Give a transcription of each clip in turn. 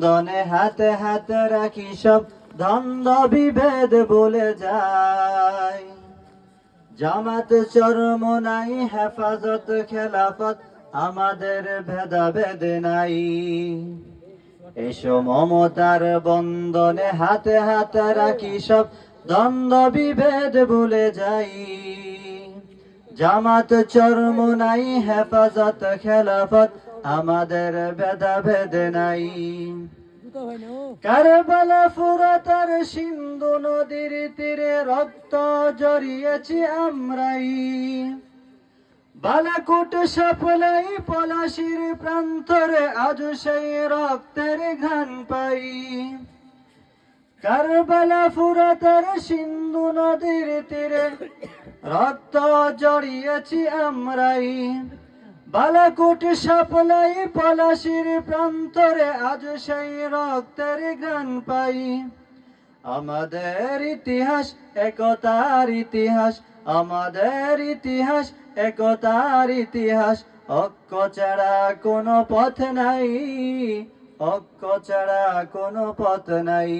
দ্বন্দ্বে হাতে হাতে রাখি সব দ্বন্দ্ব বিভেদ বলে যায়। জামাত চরমোনাই হেফাজত খেলাফত আমাদের ভেদাভেদ নাই। এসো মমতার বন্ধনে হাতে হাতে রাখি সব দ্বন্দ্ব বিভেদ ভুলে যাই। জামাত চরমোনাই হেফাজত খেলাফত আমাদের ভেদাভেদ নাই। কারবালা ফুরাতার সিন্ধু নদীর তীরে রক্ত জড়িয়েছি আমরাই। বালাকোট সাপলাই পলাশির প্রান্তরে আজ সেই রক্তের ঘ্রাণ পাই। কারবালা ফুরাতার সিন্ধু নদীর তীরে রক্ত জড়িয়েছি আমরাই। বালাকোট সাপলাই পলাশির প্রান্তরে আজ সেই রক্তের ঘ্রাণ পাই। আমাদের ইতিহাস একতার ইতিহাস, আমাদের ইতিহাস একতার ইতিহাস। ঐক্য ছাড়া কোনো পথ নাই, ঐক্য ছাড়া কোনো পথ নাই।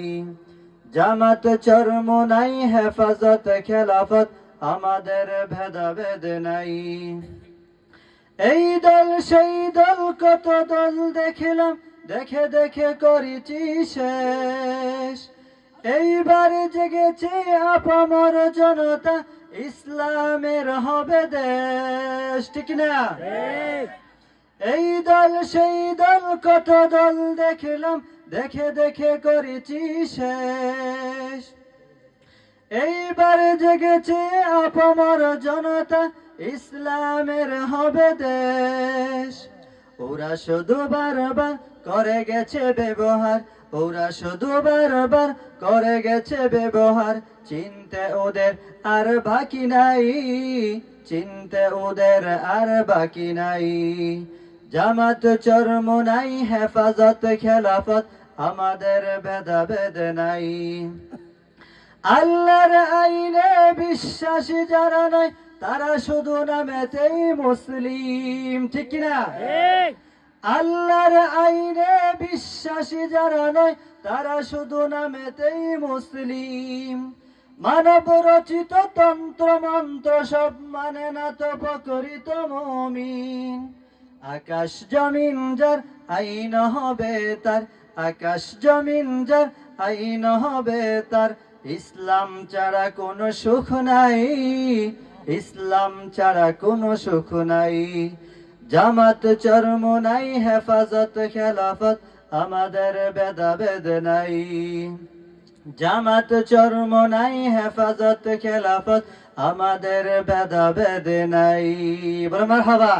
জামাত চরমোনাই হেফাজত খেলাফত আমাদের ভেদাভেদ নাই। এই দল সেই দল কত দল দেখলাম, দেখে দেখে করেছি শেষ। এইবার জেগেছে আপামর জনতা, ইসলামের হবে দেশ, ঠিক না? এই দল সেই দল কত দল দেখলাম, দেখে দেখে করেছি শেষ। এইবার জেগেছে আপামর জনতা, ইসলামের হবে দেশ। ওরা শুধু বারবার করে গেছে ব্যবহার, ওরা শুধু বারবার করে গেছে ব্যবহার। চিনতে ওদের আর বাকি নাই, চিনতে ওদের আর বাকি নাই। জামাত চরমোনাই হেফাজত খেলাফত আমাদের ভেদাভেদ নাই। আল্লাহর আইনে বিশ্বাসী যারা নয়, তারা শুধু নামেতেই মুসলিম, ঠিক না? আল্লাহর আইনে বিশ্বাসী যারা নয়, তারা শুধু নামেতেই মুসলিম। মানব রচিত তন্ত্র মন্ত্র সব মানে না তো প্রকৃত মুমিন। আকাশ জমিন যার আইন হবে তার, আকাশ জমিন যার আইন হবে তার। ইসলাম ছাড়া কোনো সুখ নাই, ইসলাম ছাড়া কোনো সুখ নাই। জামাত চরমোনাই হেফাজত খেলাফত আমাদের ভেদাভেদ নাই। জামাত চরমোনাই হেফাজত খেলাফত আমাদের ভেদাভেদ নাই। বলো মারহাবা।